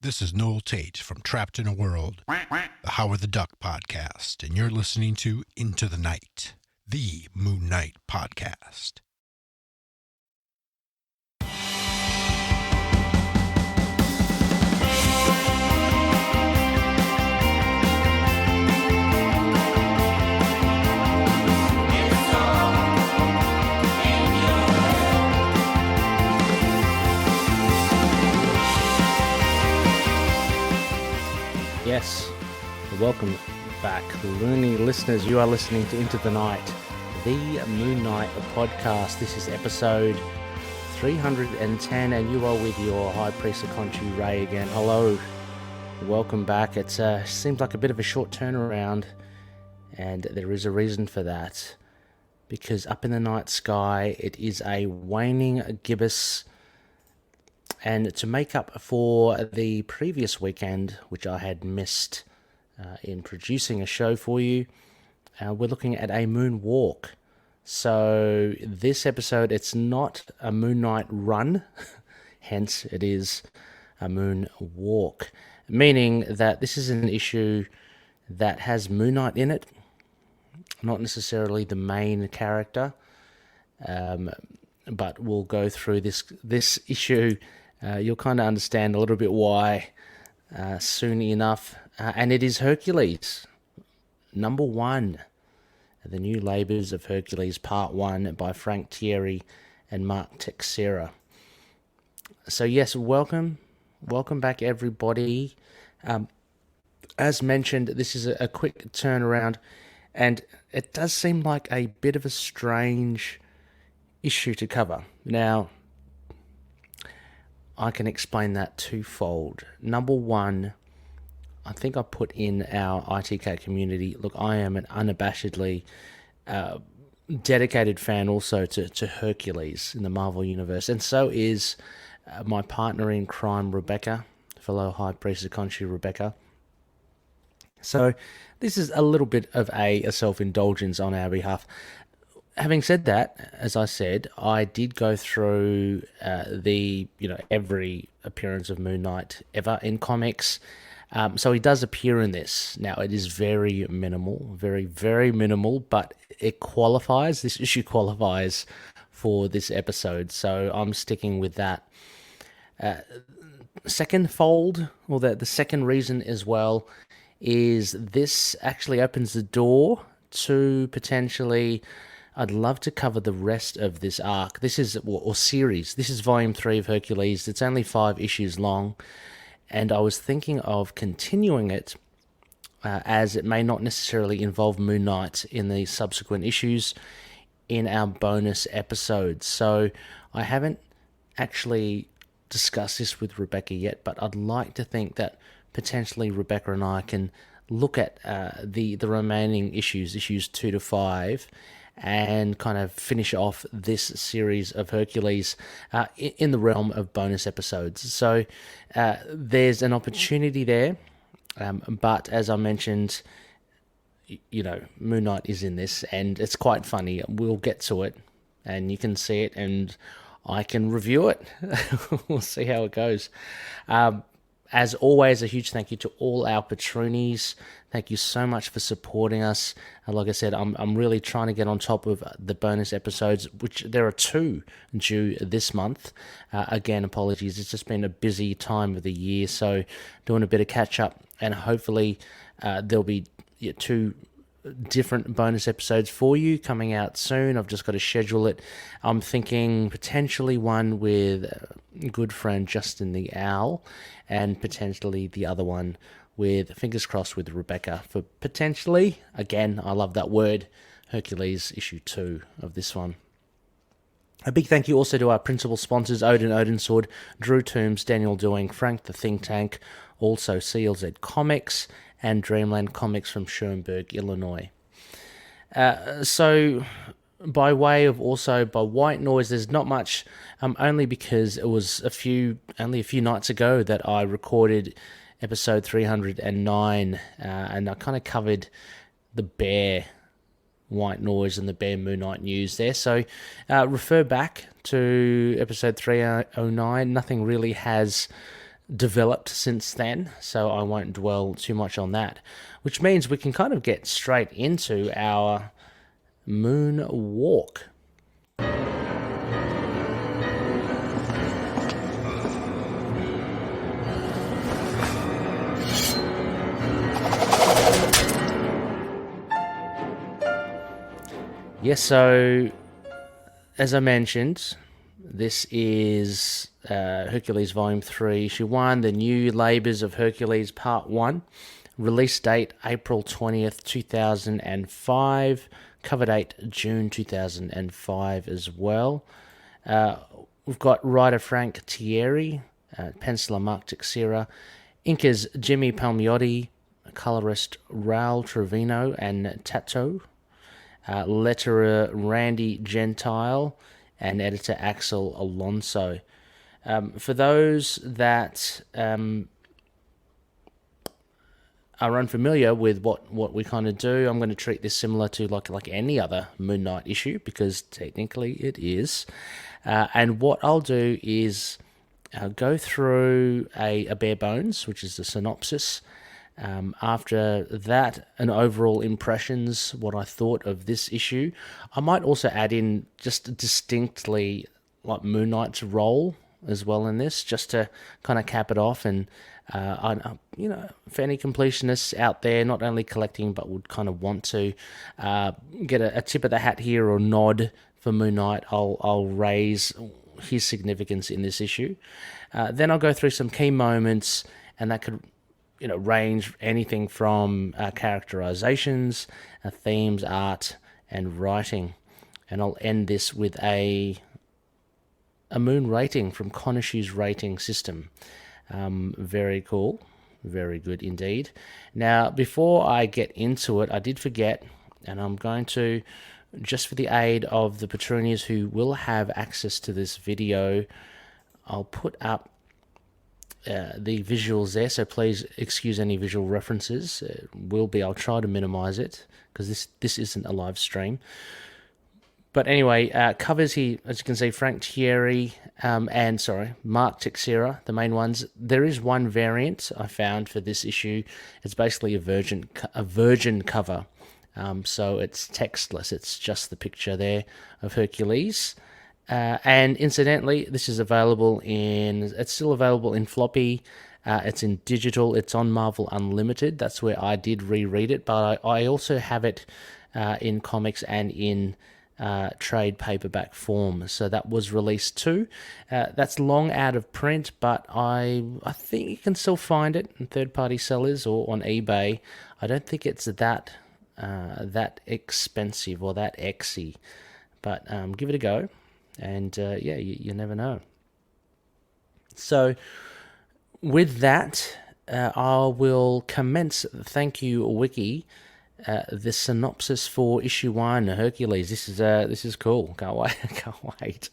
This is Noel Tate from Trapped in a World, the Howard the Duck podcast, and you're listening to Into the Night, the Moon Knight podcast. Yes, welcome back, loony listeners. You are listening to Into the Night, the Moon Knight podcast. This is episode 310, and you are with your High Priest Aconchi Ray again. Hello, welcome back. It seems like a bit of a short turnaround, and there is a reason for that. Because up in the night sky, it is a waning gibbous. And to make up for the previous weekend, which I had missed in producing a show for you, we're looking at a moon walk. So this episode, it's not a Moon Knight run, hence it is a moon walk, meaning that this is an issue that has Moon Knight in it, not necessarily the main character, but we'll go through this issue. You'll kind of understand a little bit why soon enough. And it is Hercules, number 1, The New Labours of Hercules, Part 1, by Frank Tieri and Mark Texeira. So yes, welcome back everybody. As mentioned, this is a quick turnaround, and it does seem like a bit of a strange issue to cover. Now, I can explain that twofold. Number one, I think I put in our ITK community, look, I am an unabashedly dedicated fan also to Hercules in the Marvel Universe, and so is my partner in crime, Rebecca, fellow High Priest of Conchi, Rebecca. So this is a little bit of a self-indulgence on our behalf. Having said that, as I said, I did go through every appearance of Moon Knight ever in comics. So he does appear in this. Now, it is very minimal, very, very minimal, but it qualifies. This issue qualifies for this episode, so I'm sticking with that. Second fold, or the second reason as well, is this actually opens the door to potentially... I'd love to cover the rest of this arc. This is, or series. This is Volume 3 of Hercules. It's only 5 issues long. And I was thinking of continuing it as it may not necessarily involve Moon Knight in the subsequent issues in our bonus episodes. So I haven't actually discussed this with Rebecca yet, but I'd like to think that potentially Rebecca and I can look at the remaining issues 2 to 5, and kind of finish off this series of Hercules in the realm of bonus episodes. So there's an opportunity there, but as I mentioned, Moon Knight is in this, and it's quite funny. We'll get to it, and you can see it, and I can review it. We'll see how it goes. As always, a huge thank you to all our patroonies. Thank you so much for supporting us. And like I said, I'm really trying to get on top of the bonus episodes, which there are 2 due this month. Again, apologies. It's just been a busy time of the year, so doing a bit of catch up, and hopefully there'll be 2 different bonus episodes for you coming out soon. I've just got to schedule it. I'm thinking potentially one with good friend Justin the Owl, and potentially the other one with, fingers crossed, with Rebecca for potentially, again, I love that word, Hercules issue 2 of this one. A big thank you also to our principal sponsors, Odin Sword, Drew Toombs, Daniel Doing, Frank the Think Tank, also CLZ Comics, and Dreamland Comics from Schoenberg, Illinois. So, by way of also by white noise, there's not much, only because it was only a few nights ago that I recorded episode 309, and I kind of covered the Bear white noise and the Bear Moon Knight news there. So refer back to episode 309. Nothing really has developed since then, so I won't dwell too much on that, which means we can kind of get straight into our moon walk. Yes, so as I mentioned, this is Hercules Volume 3, Issue 1, The New Labours of Hercules Part 1. Release date April 20th, 2005. Cover date June 2005 as well. We've got writer Frank Tieri, penciler Mark Texeira, inkers Jimmy Palmiotti, colorist Raul Trevino and Tatto, letterer Randy Gentile, and editor Axel Alonso. For those that are unfamiliar with what we kind of do, I'm going to treat this similar to like any other Moon Knight issue, because technically it is. And what I'll do is go through a bare bones, which is the synopsis. After that, an overall impressions, what I thought of this issue. I might also add in just distinctly like Moon Knight's role as well in this, just to kind of cap it off. And for any completionists out there, not only collecting but would kind of want to get a tip of the hat here or nod for Moon Knight, I'll raise his significance in this issue. Then I'll go through some key moments, and that could range anything from characterizations, themes, art, and writing. And I'll end this with a moon rating from Conishue's rating system. Very cool. Very good indeed. Now, before I get into it, I did forget, and I'm going to, just for the aid of the Patronians who will have access to this video, I'll put up the visuals there, so please excuse any visual references. I'll try to minimize it, because this isn't a live stream. But anyway, covers here, as you can see, Frank Tieri and Mark Texeira, the main ones. There is one variant I found for this issue. It's basically a virgin cover, so it's textless. It's just the picture there of Hercules. And incidentally, this is it's still available in floppy, it's in digital, it's on Marvel Unlimited. That's where I did reread it, but I also have it in comics and in trade paperback form. So that was released too. That's long out of print, but I think you can still find it in third-party sellers or on eBay. I don't think it's that expensive or that exy, but give it a go. And you never know. So with that, I will commence, thank you, Wiki, the synopsis for issue 1, Hercules. This is cool. Can't wait.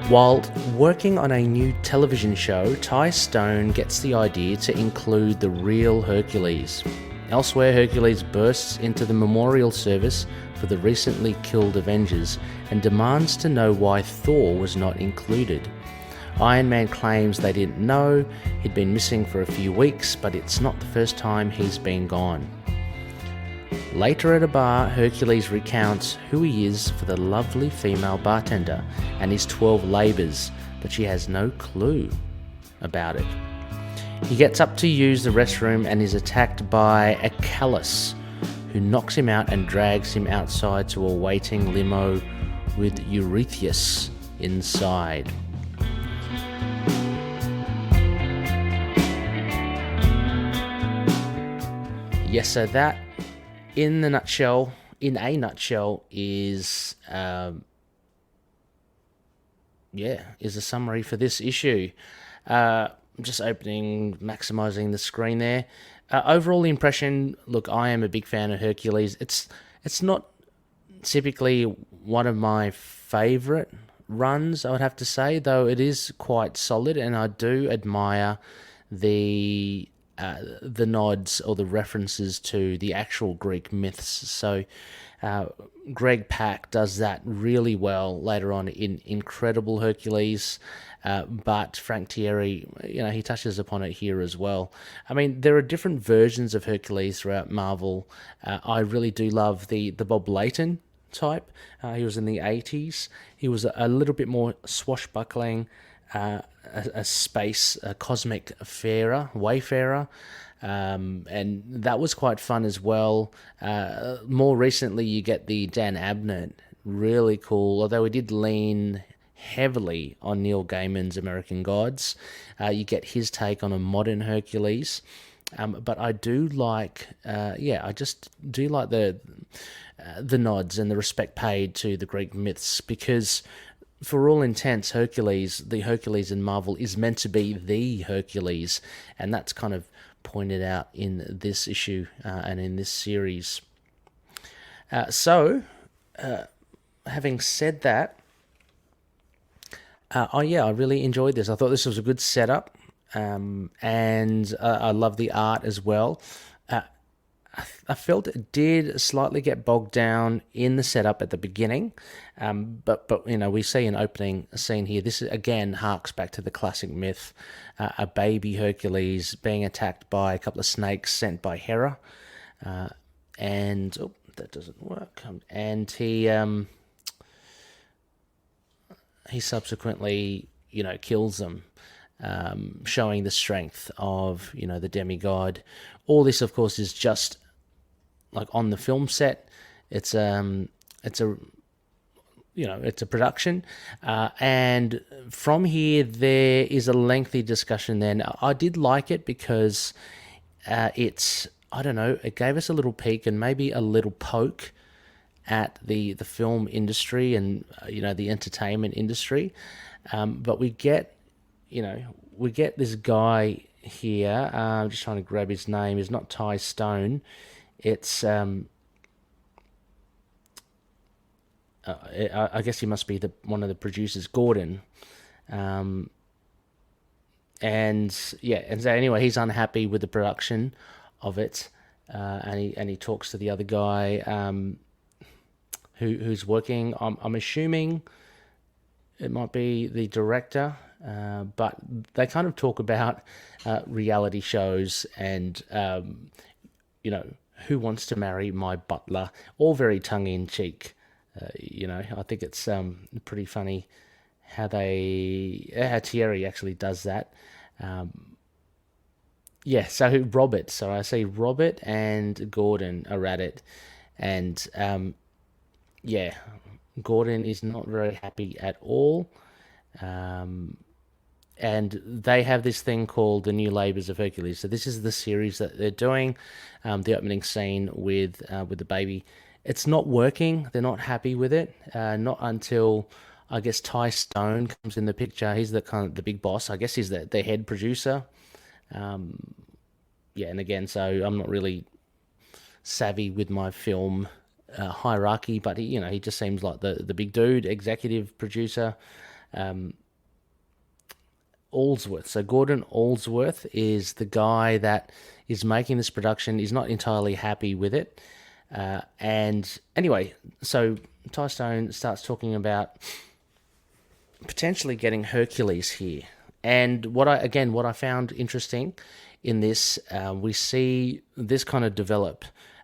While working on a new television show, Ty Stone gets the idea to include the real Hercules. Elsewhere, Hercules bursts into the memorial service for the recently killed Avengers and demands to know why Thor was not included. Iron Man claims they didn't know, he'd been missing for a few weeks, but it's not the first time he's been gone. Later at a bar, Hercules recounts who he is for the lovely female bartender and his 12 labours, but she has no clue about it. He gets up to use the restroom and is attacked by Achelous, who knocks him out and drags him outside to a waiting limo with Eurystheus inside. Yes, so that, in a nutshell, is a summary for this issue. Just maximizing the screen there. Overall impression, look, I am a big fan of Hercules. It's not typically one of my favourite runs, I would have to say, though it is quite solid, and I do admire the the nods or the references to the actual Greek myths. So Greg Pak does that really well later on in Incredible Hercules, but Frank Tieri, he touches upon it here as well. I mean, there are different versions of Hercules throughout Marvel. I really do love the Bob Layton type. He was in the 80s. He was a little bit more swashbuckling, a space, a cosmic wayfarer, and that was quite fun as well. More recently, you get the Dan Abnett, really cool, although he did lean heavily on Neil Gaiman's American Gods. You get his take on a modern Hercules. But I do like, I just do like the nods and the respect paid to the Greek myths, because for all intents, the Hercules in Marvel is meant to be the Hercules, and that's kind of pointed out in this issue and in this series. Having said that, I really enjoyed this. I thought this was a good setup, and I love the art as well. I felt it did slightly get bogged down in the setup at the beginning, but we see an opening scene here. This again harks back to the classic myth, a baby Hercules being attacked by a couple of snakes sent by Hera, and that doesn't work. And he subsequently kills them, showing the strength of the demigod. All this, of course, is just like on the film set. It's a production, and from here there is a lengthy discussion. Then I did like it because it gave us a little peek and maybe a little poke at the film industry and the entertainment industry, but we get this guy here. I'm just trying to grab his name. It's not Ty Stone. It's I guess he must be one of the producers, Gordon. And so anyway, he's unhappy with the production of it, and he talks to the other guy who's working. I'm assuming it might be the director, but they kind of talk about reality shows and Who Wants to Marry My Butler, all very tongue-in-cheek. I think it's pretty funny how Tieri actually does that. So I see Robert and Gordon are at it, and Gordon is not very happy at all. And they have this thing called the New Labours of Hercules. So this is the series that they're doing. The opening scene with the baby, it's not working. They're not happy with it. Not until I guess Ty Stone comes in the picture. He's the big boss. I guess he's the head producer. And again, so I'm not really savvy with my film hierarchy, but he just seems like the big dude, executive producer. Allsworth. So Gordon Allsworth is the guy that is making this production. He's not entirely happy with it. And anyway, so Ty Stone starts talking about potentially getting Hercules here. And what I found interesting in this, we see this kind of develop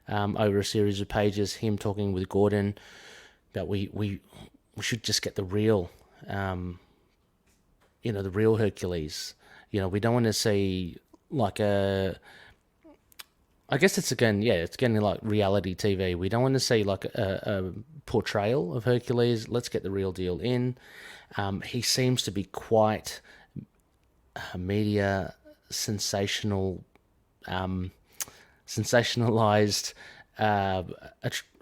over a series of pages, him talking with Gordon that we should just get the real the real Hercules. We don't want to see like I guess it's getting like reality TV. We don't want to see like a portrayal of Hercules. Let's get the real deal in. He seems to be quite media sensationalized,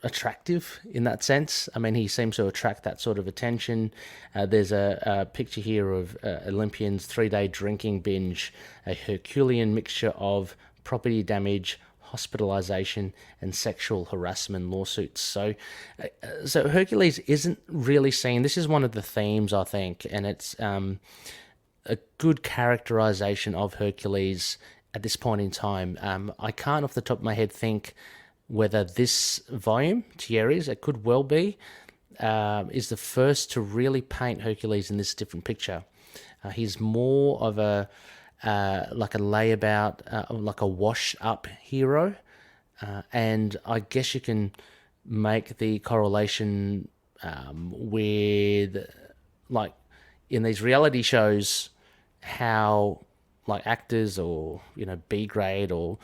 attractive in that sense. I mean, he seems to attract that sort of attention. There's a picture here of Olympian's 3-day drinking binge, a Herculean mixture of property damage, hospitalization, and sexual harassment lawsuits. So Hercules isn't really seen. This is one of the themes, I think, and it's a good characterization of Hercules at this point in time. I can't off the top of my head think whether this volume, Tieri's, it could well be, is the first to really paint Hercules in this different picture. He's more of a like a layabout, like a wash-up hero, and I guess you can make the correlation with, like, in these reality shows, how like actors or B grade or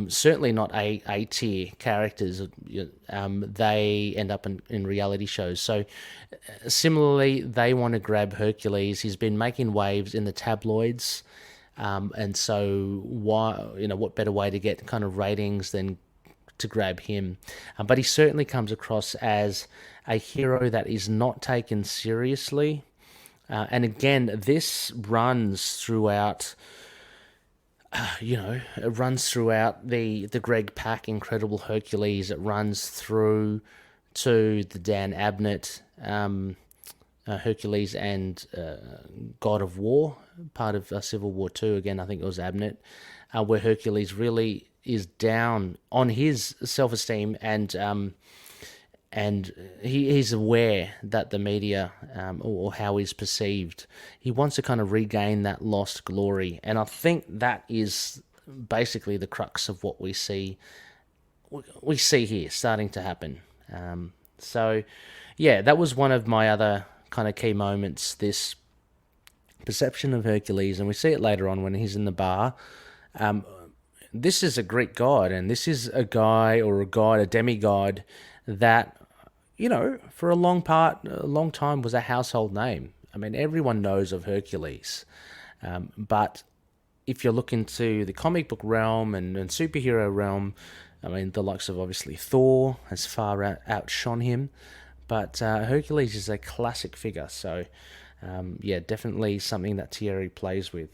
certainly not A tier characters, they end up in reality shows. So similarly, they want to grab Hercules. He's been making waves in the tabloids, and so what better way to get kind of ratings than to grab him? But he certainly comes across as a hero that is not taken seriously. And again, this runs throughout, it runs throughout the Greg Pak Incredible Hercules. It runs through to the Dan Abnett Hercules and God of War, part of Civil War II. Again, I think it was Abnett, where Hercules really is down on his self-esteem, and he's aware that the media, or how he's perceived, he wants to kind of regain that lost glory. And I think that is basically the crux of what we see here starting to happen. So yeah, that was one of my other kind of key moments, this perception of Hercules, and we see it later on when he's in the bar. This is a Greek god, and this is a guy or a god, a demigod that, for a long time was a household name. I mean, everyone knows of Hercules. But if you look into the comic book realm and superhero realm, I mean, the likes of obviously Thor has far outshone him. But Hercules is a classic figure. So, definitely something that Tieri plays with.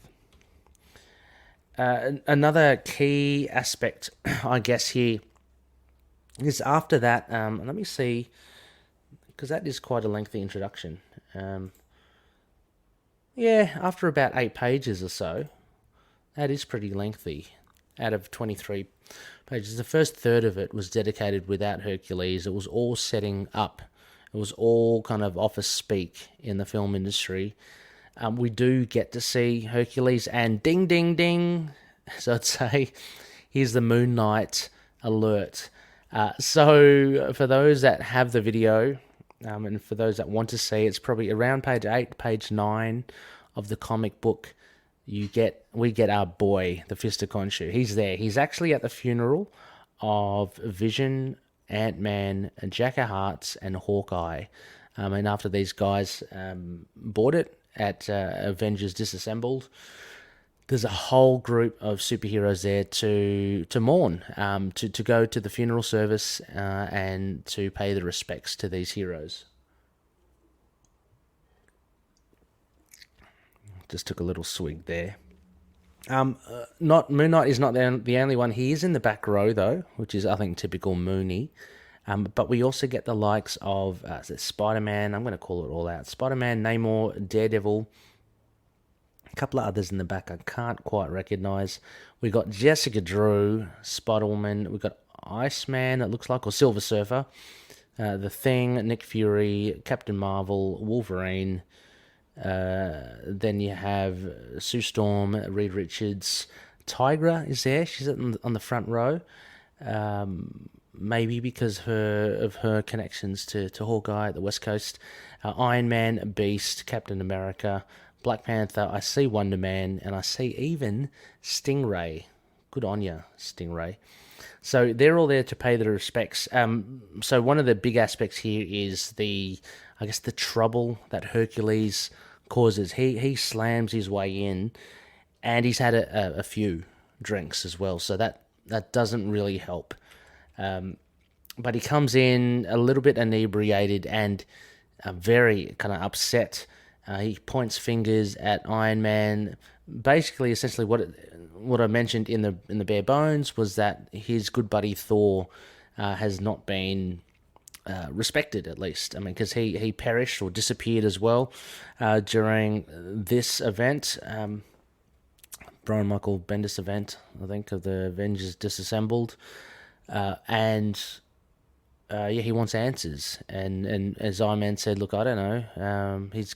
Another key aspect, I guess, here is after that, let me see, because that is quite a lengthy introduction. After about 8 pages or so, that is pretty lengthy, out of 23 pages. The first third of it was dedicated without Hercules. It was all setting up. It was all kind of office speak in the film industry. We do get to see Hercules, and ding, ding, ding. So I'd say, here's the Moon Knight alert. So for those that have the video, and for those that want to see, it's probably around page 8, page 9 of the comic book. We get our boy, the Fist of Khonshu. He's there. He's actually at the funeral of Vision, Ant-Man, and Jack of Hearts, and Hawkeye. And after these guys bought it at Avengers Disassembled, there's a whole group of superheroes there to mourn, to go to the funeral service and to pay the respects to these heroes. Just took a little swig there. Moon Knight is not the only one. He is in the back row though, which is, I think, typical Moony. But we also get the likes of Spider-Man. I'm going to call it all out. Spider-Man, Namor, Daredevil. A couple of others in the back I can't quite recognize. We got Jessica Drew, Spider-Woman. We got Iceman, it looks like, or Silver Surfer. The Thing, Nick Fury, Captain Marvel, Wolverine. Then you have Sue Storm, Reed Richards. Tigra is there. She's on the front row. Maybe because of her connections to Hawkeye at the West Coast. Iron Man, Beast, Captain America, Black Panther. I see Wonder Man, and I see even Stingray. Good on ya, Stingray. So they're all there to pay their respects. So one of the big aspects here is the trouble that Hercules causes. He slams his way in, and he's had a few drinks as well. So that doesn't really help. But he comes in a little bit inebriated and very kind of upset. He points fingers at Iron Man. Basically, essentially, what I mentioned in the bare bones was that his good buddy Thor has not been respected, at least. I mean, because he perished or disappeared as well during this event. Brian Michael Bendis event, I think, of the Avengers Disassembled. He wants answers. And as Iron-Man said, look, I don't know. He's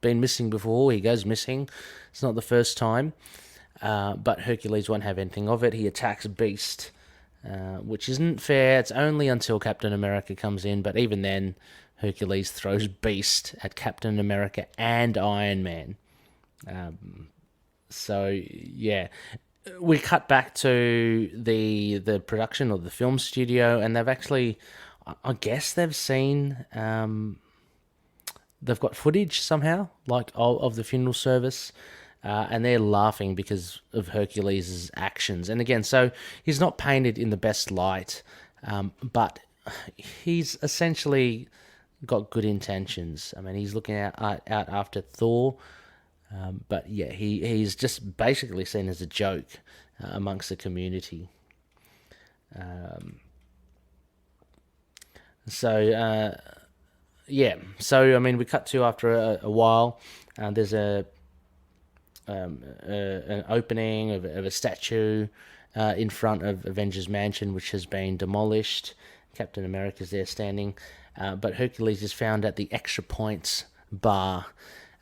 been missing before. He goes missing. It's not the first time. But Hercules won't have anything of it. He attacks Beast, which isn't fair. It's only until Captain America comes in. But even then, Hercules throws Beast at Captain America and Iron Man. We cut back to the production of the film studio, and they've actually, I guess they've seen, they've got footage somehow, like of the funeral service, and they're laughing because of Hercules' actions. And again, so he's not painted in the best light, but he's essentially got good intentions. I mean, he's looking out after Thor. But yeah, he's just basically seen as a joke amongst the community. So I mean, we cut to after a while. There's an opening of a statue in front of Avengers Mansion, which has been demolished. Captain America's there standing, but Hercules is found at the Extra Points bar.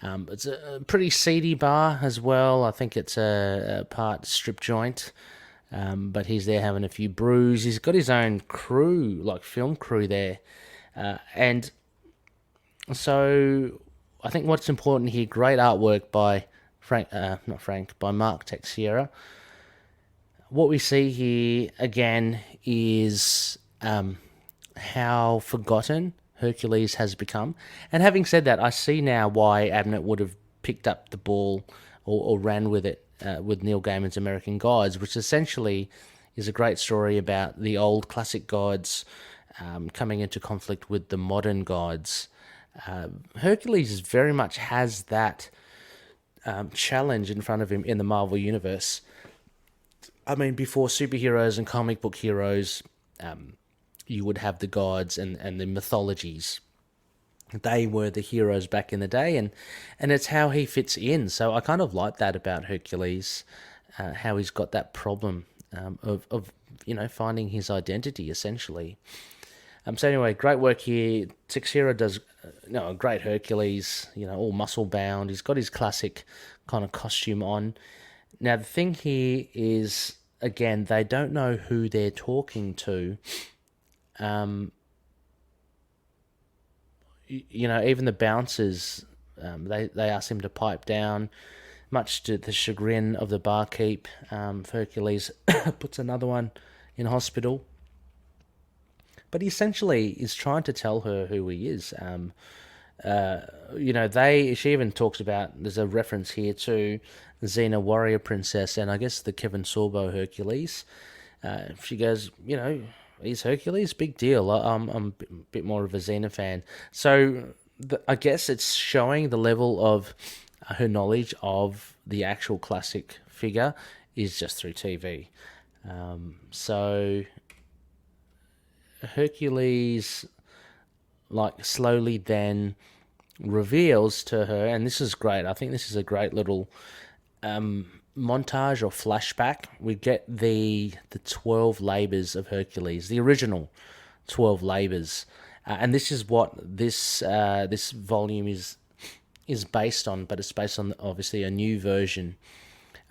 It's a pretty seedy bar as well. I think it's a part strip joint, but he's there having a few brews. He's got his own crew, like film crew there. And so I think what's important here, great artwork by by Mark Texeira. What we see here, again, is how forgotten Hercules has become. And having said that, I see now why Abnett would have picked up the ball or ran with it with Neil Gaiman's American Gods, which essentially is a great story about the old classic gods coming into conflict with the modern gods. Hercules very much has that challenge in front of him in the Marvel Universe. I mean, before superheroes and comic book heroes, you would have the gods and the mythologies. They were the heroes back in the day, and it's how he fits in. So I kind of like that about Hercules, how he's got that problem of finding his identity, essentially. So anyway, great work here. Texeira does a great Hercules, all muscle-bound. He's got his classic kind of costume on. Now, the thing here is, again, they don't know who they're talking to. Even the bouncers, they ask him to pipe down, much to the chagrin of the barkeep. Hercules puts another one in hospital, but he essentially is trying to tell her who he is. She even talks about, there's a reference here to Xena Warrior Princess, and I guess the Kevin Sorbo Hercules. She goes, he's Hercules, big deal. I'm a bit more of a Xena fan. So I guess it's showing the level of her knowledge of the actual classic figure is just through TV. So Hercules, slowly then reveals to her, and this is great. I think this is a great little montage or flashback. We get the 12 labors of Hercules, the original 12 labors, and this is what this volume is based on. But it's based on obviously a new version.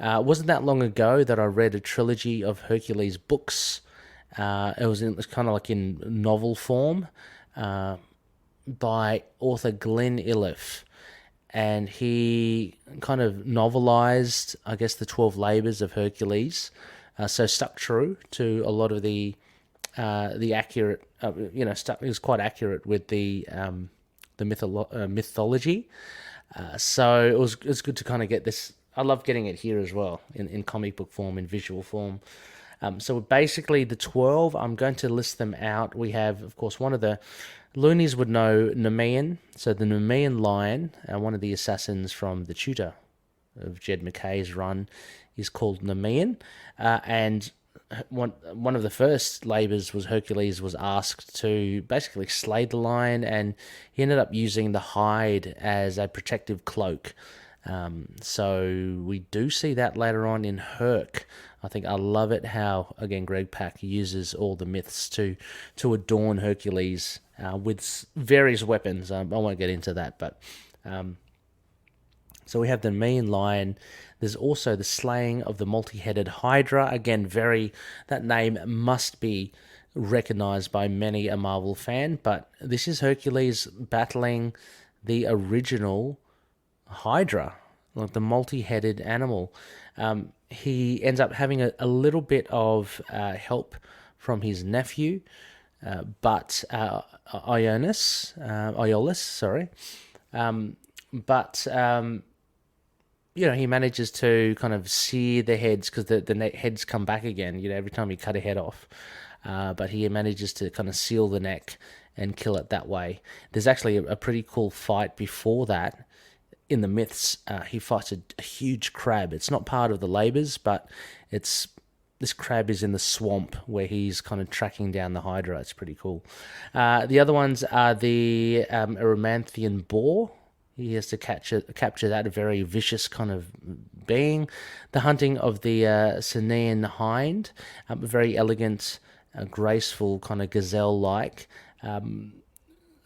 It wasn't that long ago that I read a trilogy of Hercules books. It was kind of like in novel form by author Glenn Iliff. And he kind of novelized, I guess, the 12 labors of Hercules. So stuck true to a lot of the accurate, it was quite accurate with the mythology. So it was good to kind of get this. I love getting it here as well in comic book form, in visual form. So basically the 12, I'm going to list them out. We have, of course, one of the Loonies would know Nemean. So the Nemean lion, one of the assassins from The Tutor of Jed McKay's run, is called Nemean. And one of the first labors was Hercules was asked to basically slay the lion, and he ended up using the hide as a protective cloak. So we do see that later on in Herc. I think I love it how, again, Greg Pak uses all the myths to adorn Hercules with various weapons. I won't get into that, but so we have the mean lion. There's also the slaying of the multi-headed Hydra. Again, that name must be recognized by many a Marvel fan, but this is Hercules battling the original Hydra, like the multi-headed animal. He ends up having a little bit of help from his nephew, but Iolus, sorry. But he manages to kind of sear the heads because the heads come back again, every time you cut a head off. But he manages to kind of seal the neck and kill it that way. There's actually a pretty cool fight before that. In the myths, he fights a huge crab. It's not part of the labors, but this crab is in the swamp where he's kind of tracking down the Hydra. It's pretty cool. The other ones are the Erymanthian boar. He has to capture that, a very vicious kind of being. The hunting of the Cinean hind, a very elegant, graceful, kind of gazelle-like.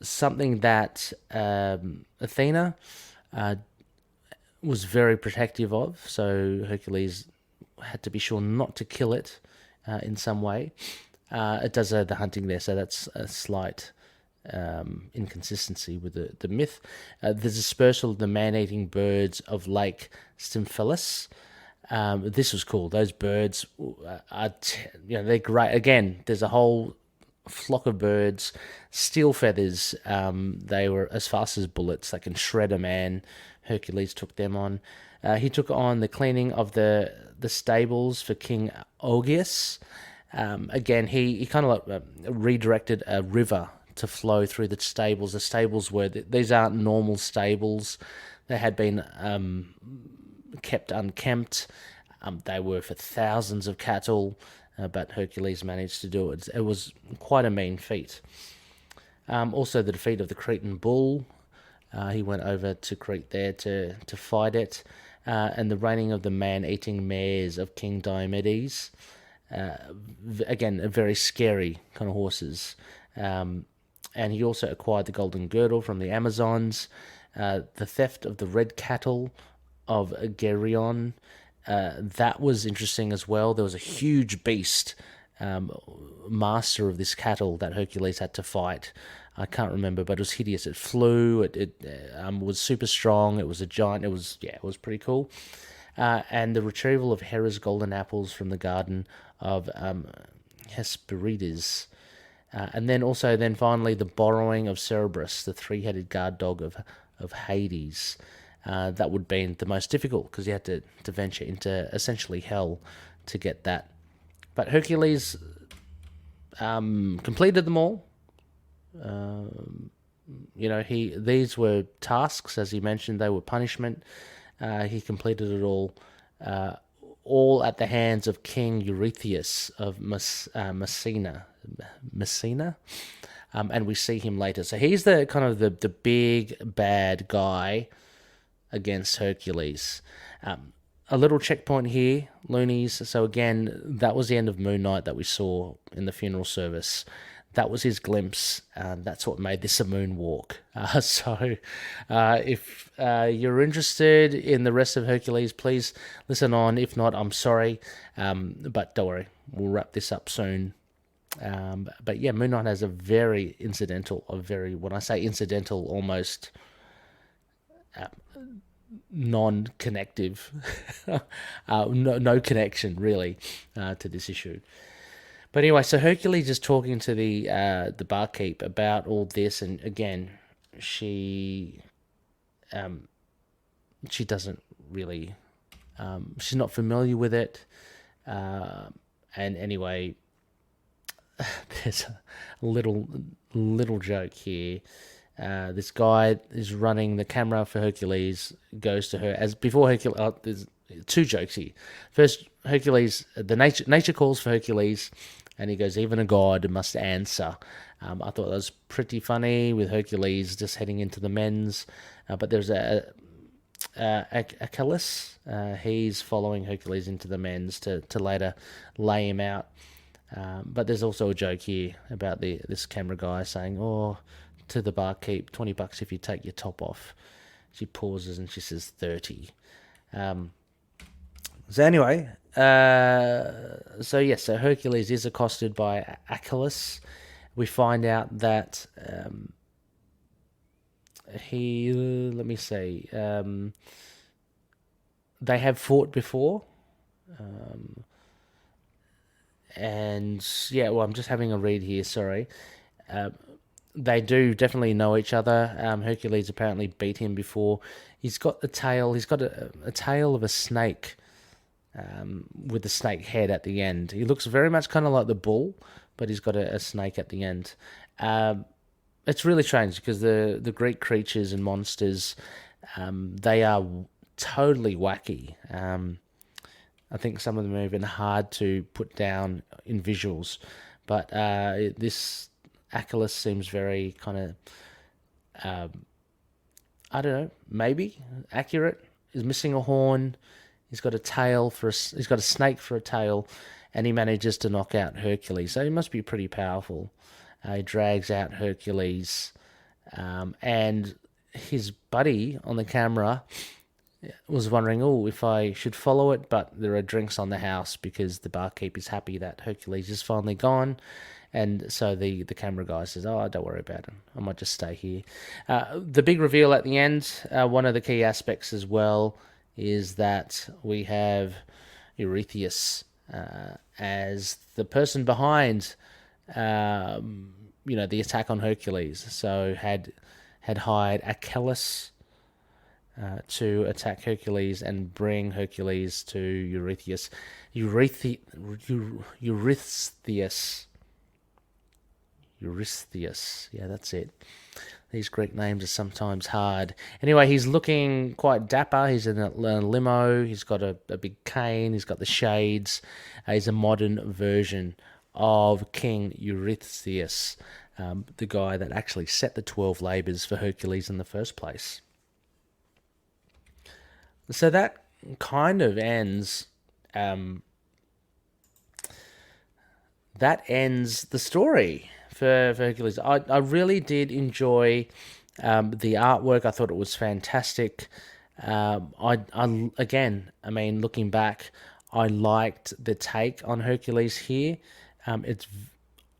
Something that Athena was very protective of, so Hercules had to be sure not to kill it in some way. It does the hunting there, so that's a slight inconsistency with the myth. The dispersal of the man-eating birds of Lake Stymphalus. This was cool. Those birds are, they're great. Again, there's a whole flock of birds, steel feathers. They were as fast as bullets. They can shred a man. Hercules took them on. He took on the cleaning of the stables for King Augeas. Again, he kind of like redirected a river to flow through the stables. The stables these aren't normal stables. They had been kept unkempt. They were for thousands of cattle, but Hercules managed to do it. It was quite a mean feat. Also, the defeat of the Cretan bull. He went over to Crete there to fight it. And the reigning of the man-eating mares of King Diomedes. Again, very scary kind of horses. And he also acquired the golden girdle from the Amazons. The theft of the red cattle of Geryon. That was interesting as well. There was a huge beast, master of this cattle that Hercules had to fight. I can't remember, but it was hideous. It flew. It was super strong. It was a giant. It was pretty cool. And the retrieval of Hera's golden apples from the garden of Hesperides. And then finally the borrowing of Cerberus, the three-headed guard dog of Hades. That would have been the most difficult because you had to venture into essentially hell to get that. But Hercules completed them all. These were tasks, as he mentioned. They were punishment. He completed it all at the hands of King Eurystheus of Messina. And we see him later. So he's the kind of the big bad guy against Hercules. A little checkpoint here, loonies. So again, that was the end of Moon Knight that we saw in the funeral service. That was his glimpse. That's what made this a moonwalk. So if you're interested in the rest of Hercules, please listen on. If not, I'm sorry. But don't worry, we'll wrap this up soon. But yeah, Moon Knight has a very incidental, when I say incidental, almost non-connective, no connection really to this issue. But anyway, so Hercules is talking to the barkeep about all this, and again, she doesn't really, she's not familiar with it, and anyway, there's a little joke here. This guy is running the camera for Hercules, goes to her as before Hercules. There's two jokes here. First, Hercules, the nature calls for Hercules, and he goes, "Even a god must answer." I thought that was pretty funny with Hercules just heading into the men's. But there's a Achelous. He's following Hercules into the men's to later lay him out. But there's also a joke here about this camera guy saying, "Oh, to the barkeep, $20 if you take your top off." She pauses and she says 30. So anyway, so Hercules is accosted by Achelous. We find out that let me see, they have fought before. And yeah, well, I'm just having a read here, sorry. They do definitely know each other. Hercules apparently beat him before. He's got a tail of a snake, with the snake head at the end. He looks very much kind of like the bull, but he's got a snake at the end. It's really strange because the Greek creatures and monsters, they are totally wacky. I think some of them are even hard to put down in visuals, but this Achelous seems very kind of, I don't know, maybe accurate. He's missing a horn. He's got a tail he's got a snake for a tail, and he manages to knock out Hercules. So he must be pretty powerful. He drags out Hercules, and his buddy on the camera was wondering, if I should follow it, but there are drinks on the house because the barkeep is happy that Hercules is finally gone. And so the camera guy says, "Oh, don't worry about it. I might just stay here." The big reveal at the end, one of the key aspects as well, is that we have Eurystheus as the person behind, the attack on Hercules. So had hired Achelous to attack Hercules and bring Hercules to Eurystheus. Eurystheus. Yeah, that's it. These Greek names are sometimes hard. Anyway, he's looking quite dapper. He's in a limo. He's got a big cane. He's got the shades. He's a modern version of King Eurystheus, the guy that actually set the 12 labours for Hercules in the first place. So that kind of ends. That ends the story for Hercules. I really did enjoy the artwork. I thought it was fantastic. Looking back, I liked the take on Hercules here.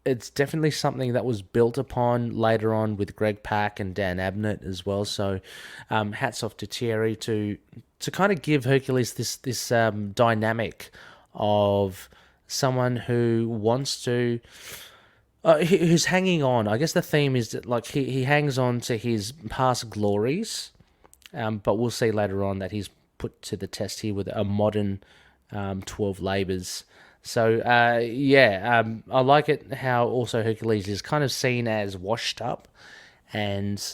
It's definitely something that was built upon later on with Greg Pak and Dan Abnett as well. So, hats off to Tieri to kind of give Hercules this dynamic of someone who wants to, who's hanging on. I guess the theme is that like he hangs on to his past glories, but we'll see later on that he's put to the test here with a modern 12 labours. So, I like it how also Hercules is kind of seen as washed up and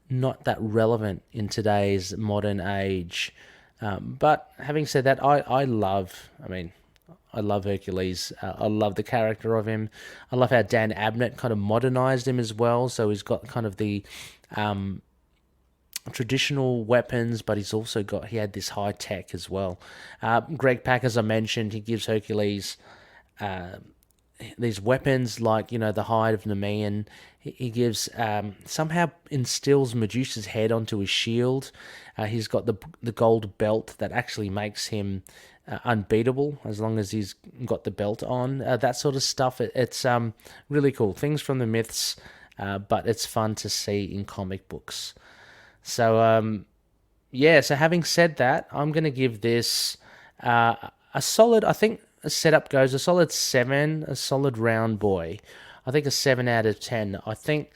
not that relevant in today's modern age. But having said that, I love Hercules. I love the character of him. I love how Dan Abnett kind of modernized him as well. So he's got kind of the traditional weapons, but he had this high tech as well. Greg Pak, as I mentioned, he gives Hercules these weapons like, the hide of Nemean. He gives, somehow instills Medusa's head onto his shield. He's got the gold belt that actually makes him unbeatable as long as he's got the belt on. That sort of stuff. It's really cool. Things from the myths, but it's fun to see in comic books. So, so having said that, I'm going to give this a solid, I think as setup goes, a solid 7, a solid round boy. I think a 7 out of 10. I think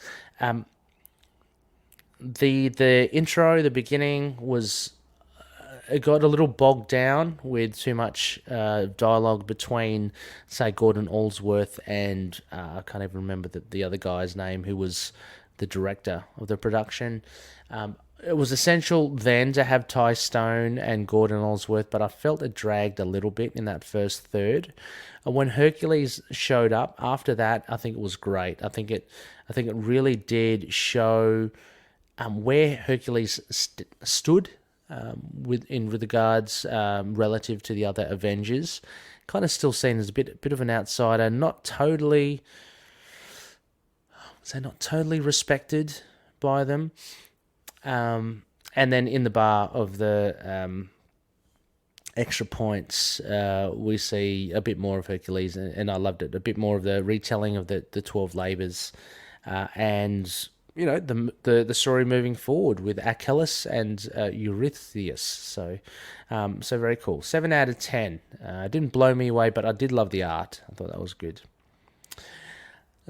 the intro, the beginning was, it got a little bogged down with too much dialogue between, say, Gordon Allsworth and I can't even remember the other guy's name who was the director of the production. It was essential then to have Ty Stone and Gordon Allsworth, but I felt it dragged a little bit in that first third. And when Hercules showed up after that, I think it was great. I think it really did show where Hercules stood with regards relative to the other Avengers. Kind of still seen as a bit of an outsider, not totally respected by them. And then in the bar of the extra points, we see a bit more of Hercules, and I loved it. A bit more of the retelling of the 12 labours, and the story moving forward with Achelous and Eurystheus. So very cool. 7 out of 10. Didn't blow me away, but I did love the art. I thought that was good.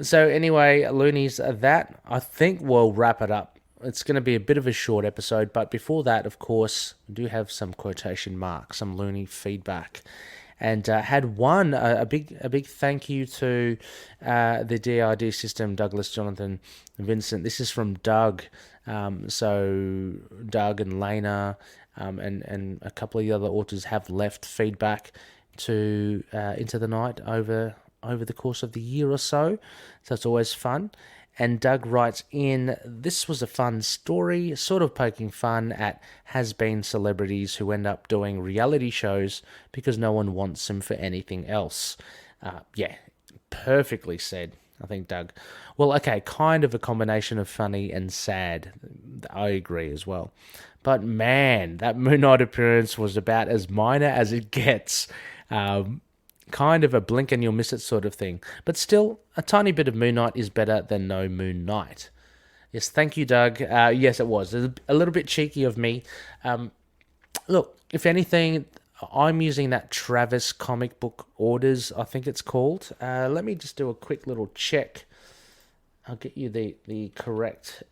So anyway, loonies, that I think we'll wrap it up. It's going to be a bit of a short episode, but before that, of course, I do have some quotation marks, some loony feedback, and had one a big thank you to the DID system, Douglas, Jonathan, and Vincent. This is from Doug. So Doug and Lena and a couple of the other authors have left feedback to Into the Night over the course of the year or so. So it's always fun. And Doug writes in, this was a fun story, sort of poking fun at has-been celebrities who end up doing reality shows because no one wants them for anything else. Yeah, perfectly said, I think, Doug. Well, okay, kind of a combination of funny and sad. I agree as well. But man, that Moon Knight appearance was about as minor as it gets. Kind of a blink and you'll miss it sort of thing. But still, a tiny bit of Moon Knight is better than no Moon Knight. Yes, thank you, Doug. Yes, it was. A little bit cheeky of me. Look, if anything, I'm using that Travis comic book orders, I think it's called. Let me just do a quick little check. I'll get you the correct...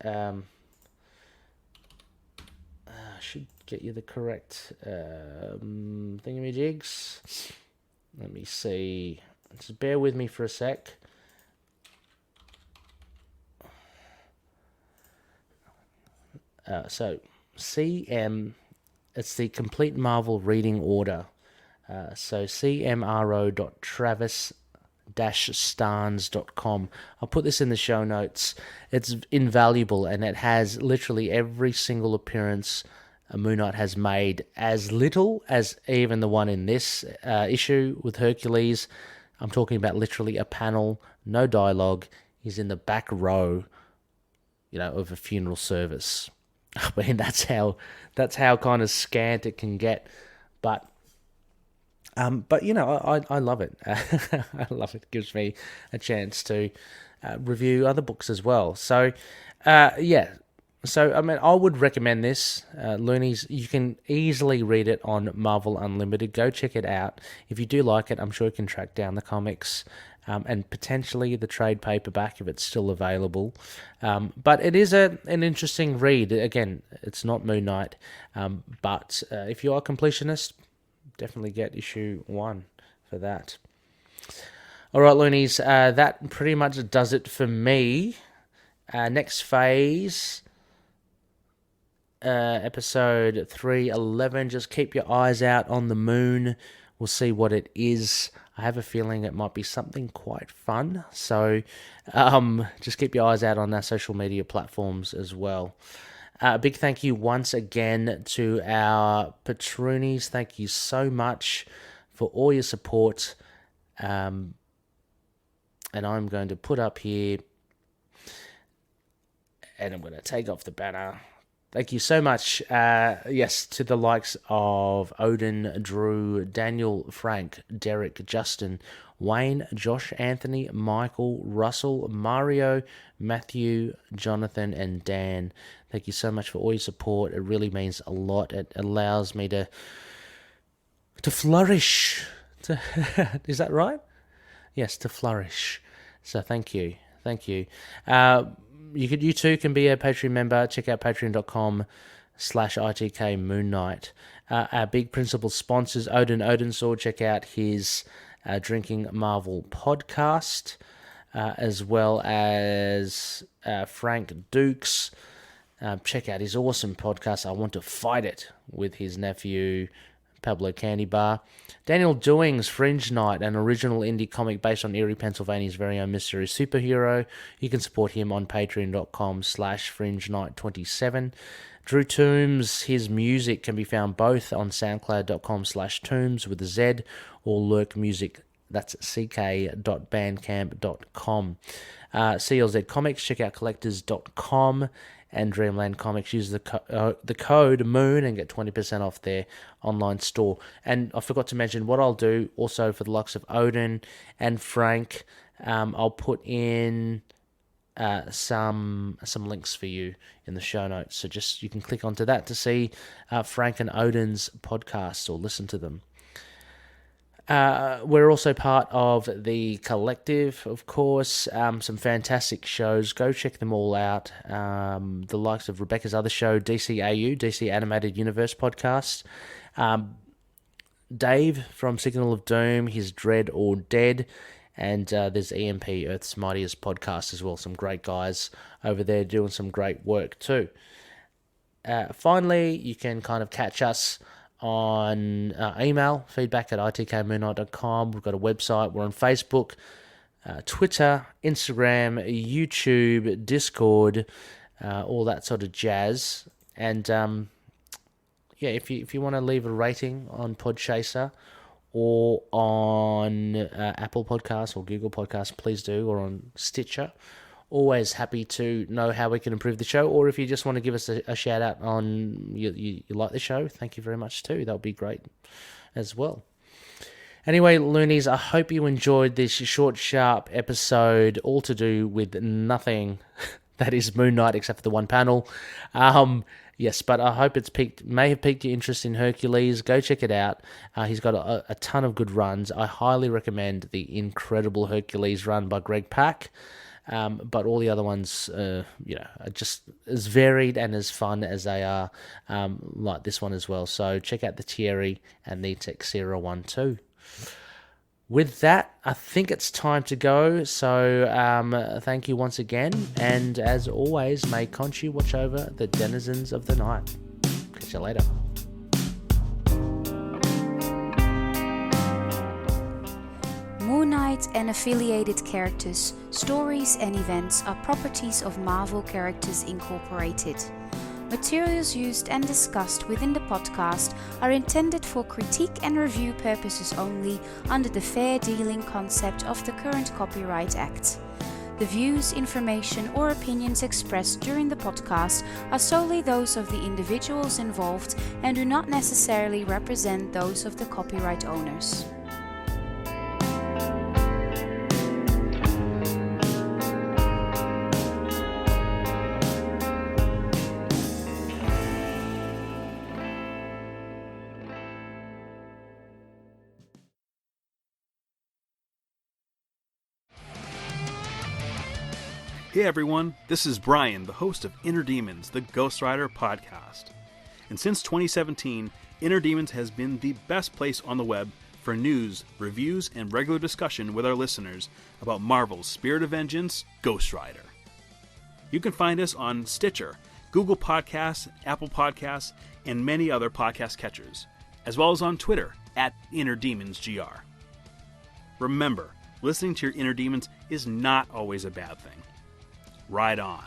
should get you the correct thingamajigs. Let me see. Just bear with me for a sec. So, CM, it's the complete Marvel reading order. So, cmro.travis-stans.com. I'll put this in the show notes. It's invaluable, and it has literally every single appearance Moon Knight has made, as little as even the one in this issue with Hercules. I'm talking about literally a panel, no dialogue. He's in the back row, of a funeral service. I mean, that's how kind of scant it can get. But I love it. I love it. It gives me a chance to review other books as well. So, yeah. So, I mean, I would recommend this. Loonies, you can easily read it on Marvel Unlimited. Go check it out. If you do like it, I'm sure you can track down the comics and potentially the trade paperback if it's still available. But it is an interesting read. Again, it's not Moon Knight. But if you are a completionist, definitely get issue 1 for that. All right, Loonies, that pretty much does it for me. Next phase... episode 311. Just keep your eyes out on the moon. We'll see what it is. I have a feeling it might be something quite fun. So just keep your eyes out on our social media platforms as well. A big thank you once again to our patroonies. Thank you so much for all your support. And I'm going to put up here, and I'm going to take off the banner. Thank you so much, yes, to the likes of Odin, Drew, Daniel, Frank, Derek, Justin, Wayne, Josh, Anthony, Michael, Russell, Mario, Matthew, Jonathan, and Dan. Thank you so much for all your support. It really means a lot. It allows me to flourish. Is that right? Yes, to flourish. So thank you. Thank you. You too can be a Patreon member. Check out patreon.com/ITK Moon Knight. Our big principal sponsors, Odin Sword. Check out his Drinking Marvel podcast, as well as Frank Dukes. Check out his awesome podcast, I Want to Fight It, with his nephew, Pablo Candy Bar. Daniel Doing's Fringe Night, an original indie comic based on Erie, Pennsylvania's very own mystery superhero. You can support him on patreon.com/fringenight27. Drew Toombs, his music can be found both on soundcloud.com/Toombs with a Z or Lurk Music, that's ck.bandcamp.com. CLZ Comics, check out collectors.com, and Dreamland Comics, use the code MOON and get 20% off their online store. And I forgot to mention what I'll do also for the likes of Odin and Frank. I'll put in some links for you in the show notes, so just you can click onto that to see Frank and Odin's podcasts or listen to them. We're also part of the Collective, of course. Some fantastic shows. Go check them all out. The likes of Rebecca's other show, DCAU, DC Animated Universe Podcast. Dave from Signal of Doom, his Dread or Dead. And there's EMP, Earth's Mightiest Podcast as well. Some great guys over there doing some great work too. Finally, you can kind of catch us on email, feedback@itkmoonnight.com. We've got a website. We're on Facebook, Twitter, Instagram, YouTube, Discord, all that sort of jazz. And if you want to leave a rating on Podchaser or on Apple Podcasts or Google Podcasts, please do, or on Stitcher. Always happy to know how we can improve the show, or if you just want to give us a shout out on you like the show, thank you very much too. That would be great as well. Anyway, loonies, I hope you enjoyed this short, sharp episode, all to do with nothing that is Moon Knight except for the one panel. Yes, but I hope may have piqued your interest in Hercules. Go check it out. He's got a ton of good runs. I highly recommend the incredible Hercules run by Greg Pak. But all the other ones, are just as varied and as fun as they are, like this one as well. So check out the Tieri and the Texeira one too. With that, I think it's time to go. So thank you once again. And as always, may Khonshu watch over the denizens of the night. Catch you later. Moon Knight and affiliated characters, stories and events are properties of Marvel Characters Incorporated. Materials used and discussed within the podcast are intended for critique and review purposes only under the fair dealing concept of the current Copyright Act. The views, information or opinions expressed during the podcast are solely those of the individuals involved and do not necessarily represent those of the copyright owners. Hey everyone, this is Brian, the host of Inner Demons, the Ghost Rider podcast. And since 2017, Inner Demons has been the best place on the web for news, reviews, and regular discussion with our listeners about Marvel's Spirit of Vengeance, Ghost Rider. You can find us on Stitcher, Google Podcasts, Apple Podcasts, and many other podcast catchers, as well as on Twitter @InnerDemonsGR. Remember, listening to your inner demons is not always a bad thing. Ride on.